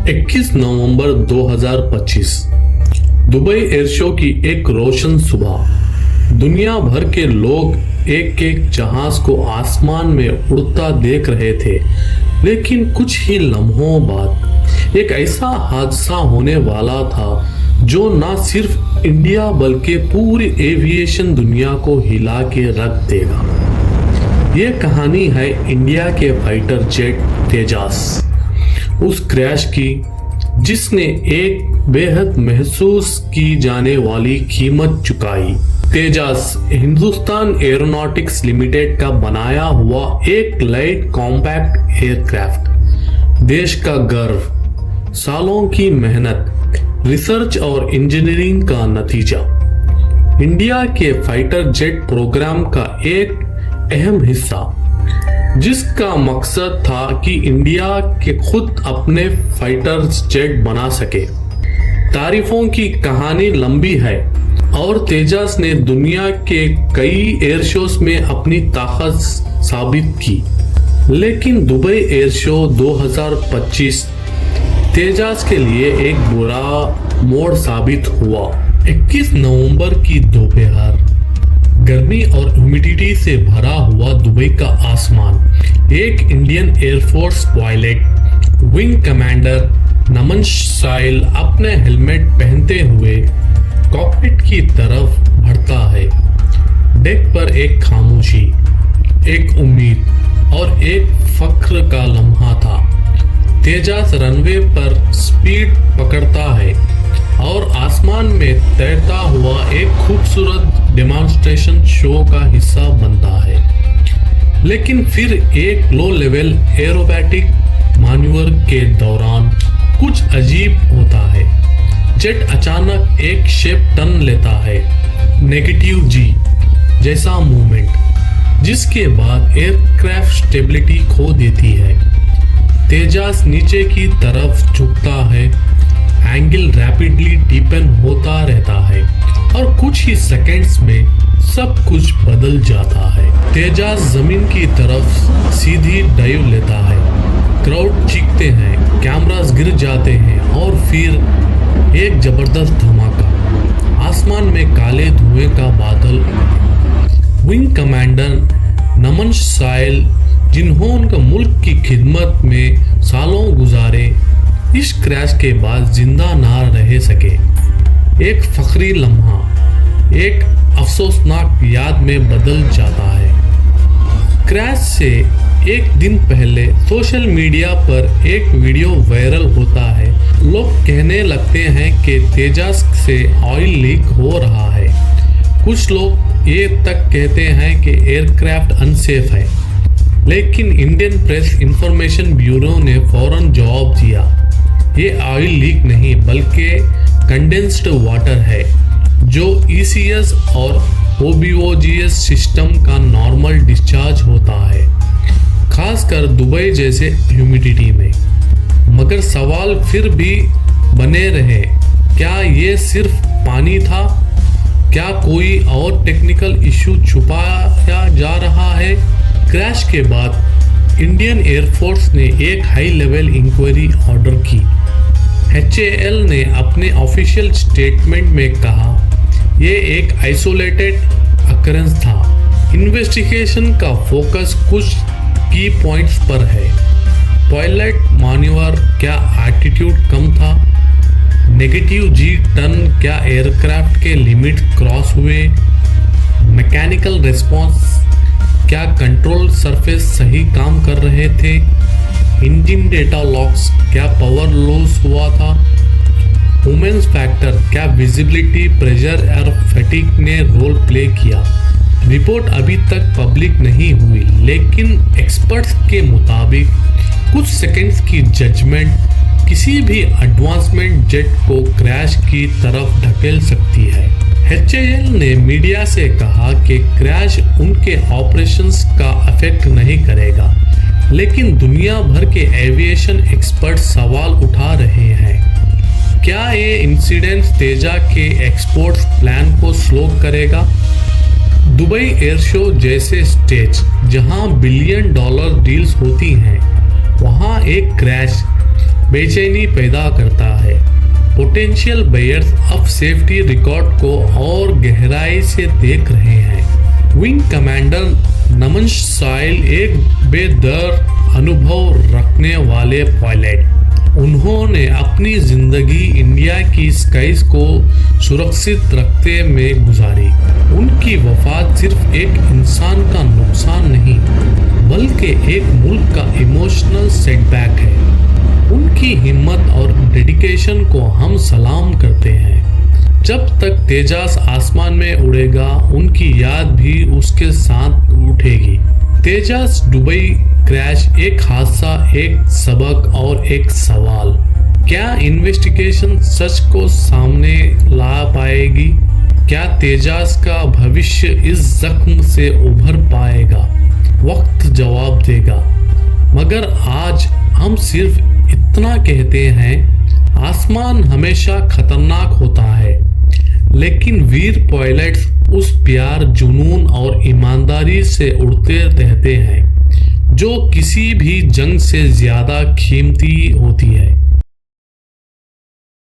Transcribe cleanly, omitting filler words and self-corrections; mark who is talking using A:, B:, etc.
A: 21 नवंबर 2025 Dubai air show की एक रोशन सुबह। दुनिया भर के लोग एक एक जहाज को आसमान में उड़ता देख रहे थे, लेकिन कुछ ही लम्हों बाद एक ऐसा हादसा होने वाला था जो न सिर्फ इंडिया बल्कि पूरी एविएशन दुनिया को हिला के रख देगा। ये कहानी है इंडिया के फाइटर जेट तेजास उस क्रैश की जिसने एक बेहद महसूस की जाने वाली कीमत चुकाई। तेजास हिंदुस्तान एरोनॉटिक्स लिमिटेड का बनाया हुआ एक लाइट कॉम्पैक्ट एयरक्राफ्ट, देश का गर्व, सालों की मेहनत, रिसर्च और इंजीनियरिंग का नतीजा, इंडिया के फाइटर जेट प्रोग्राम का एक अहम हिस्सा जिसका मकसद था कि इंडिया के खुद अपने फाइटर जेट बना सके। तारीफों की कहानी लंबी है और तेजास ने दुनिया के कई एयर शोज में अपनी ताकत साबित की, लेकिन दुबई एयर शो 2025 तेजास के लिए एक बुरा मोड़ साबित हुआ। 21 नवंबर की दोपहर गर्मी और ह्यूमिडिटी से भरा हुआ दुबई का आसमान। एक Indian air force pilot wing commander Naman Syal अपने हेलमेट पहनते हुए कॉकपिट की तरफ बढ़ता है। डेक पर एक खामोशी, एक उम्मीद और एक फख्र का लम्हा था। तेजास रनवे पर स्पीड पकड़ता है और आसमान में तैरता हुआ एक खूबसूरत डेमोन्स्ट्रेशन शो का हिस्सा बनता है। लेकिन फिर एक लो लेवल एरोबैटिक मैन्यूवर के दौरान कुछ अजीब होता है। जेट अचानक एक शेप टर्न लेता है, नेगेटिव जी जैसा मूवमेंट, जिसके बाद एयरक्राफ्ट स्टेबिलिटी खो देती है। तेजास नीचे की तरफ झुकता है, एंगल रैपिडली डीपन होता रहता है और कुछ ही सेकंड्स में सब कुछ बदल जाता है। तेजास जमीन की तरफ सीधी डाइव लेता है, क्राउड चीखते हैं, कैमरास गिर जाते हैं और फिर एक जबरदस्त धमाका। आसमान में काले धुएं का बादल। विंग कमांडर नमन साइल, जिन्होंने मुल्क की खिदमत में सालों गुजारे, इस क्रैश के बाद जिंदा ना रह सके। एक फखरी लम्हा एक अफसोसनाक याद में बदल जाता है। क्रैश से एक दिन पहले सोशल मीडिया पर एक वीडियो वायरल होता है। लोग कहने लगते हैं कि तेजास से ऑयल लीक हो रहा है। कुछ लोग ये तक कहते हैं कि एयरक्राफ्ट अनसेफ है, लेकिन इंडियन प्रेस इंफॉर्मेशन ब्यूरो ने फौरन जवाब दिया, ये ऑयल लीक नहीं बल्कि कंडेंस्ड वाटर है जो ECS और OBOGS सिस्टम का नॉर्मल डिस्चार्ज होता है, खासकर दुबई जैसे ह्यूमिडिटी में। मगर सवाल फिर भी बने रहे, क्या ये सिर्फ पानी था? क्या कोई और टेक्निकल इशू छुपाया जा रहा है? क्रैश के बाद इंडियन एयरफोर्स ने एक हाई लेवल इंक्वायरी ऑर्डर की। HAL ने अपने ऑफिशियल स्टेटमेंट में कहा, ये एक आइसोलेटेड अकरेंस था। इन्वेस्टिगेशन का फोकस कुछ की पॉइंट्स पर है। पायलट मैन्यूवर, क्या एटीट्यूड कम था? नेगेटिव जी टर्न, क्या एयरक्राफ्ट के लिमिट क्रॉस हुए? मैकेनिकल रिस्पॉन्स, क्या कंट्रोल सरफेस सही काम कर रहे थे? इंजन डेटा लॉक्स, क्या पावर लॉस हुआ था? वुमेन्स फैक्टर, क्या विजिबिलिटी, प्रेशर और फैटिग ने रोल प्ले किया? रिपोर्ट अभी तक पब्लिक नहीं हुई, लेकिन एक्सपर्ट्स के मुताबिक कुछ सेकंड्स की जजमेंट किसी भी एडवांसमेंट जेट को क्रैश की तरफ ढकेल सकती है। HAL ने मीडिया से कहा कि क्रैश उनके ऑपरेशंस का अफेक्ट नहीं करेगा, लेकिन दुनिया भर के एविएशन एक्सपर्ट सवाल उठा रहे हैं। क्या ये इंसिडेंट तेजा के एक्सपोर्ट प्लान को स्लो करेगा? दुबई एयर शो जैसे स्टेज जहां $1 बिलियन डील्स होती हैं, वहां एक क्रैश बेचैनी पैदा करता है। पोटेंशियल बायर्स अब सेफ्टी रिकॉर्ड को और गहराई से देख रहे हैं। विंग कमांडर नमन साइल एक बेदर अनुभव रखने वाले पायलट, उन्होंने अपनी जिंदगी इंडिया की स्काइज को सुरक्षित रखते में गुजारी। उनकी वफात सिर्फ एक इंसान का नुकसान नहीं बल्कि एक मुल्क का इमोशनल सेटबैक है। उनकी हिम्मत और डेडिकेशन को हम सलाम करते हैं। जब तक तेजास आसमान में उड़ेगा उनकी याद भी उसके साथ उठेगी। तेजास दुबई क्रैश एक हादसा, एक सबक और एक सवाल। क्या इन्वेस्टिगेशन सच को सामने ला पाएगी? क्या तेजास का भविष्य इस जख्म से उभर पाएगा? वक्त जवाब देगा। मगर आज हम सिर्फ इतना कहते हैं, आसमान हमेशा खतरनाक होता है, लेकिन वीर पायलट्स उस प्यार, जुनून और ईमानदारी से उड़ते रहते हैं जो किसी भी जंग से ज्यादा कीमती होती है।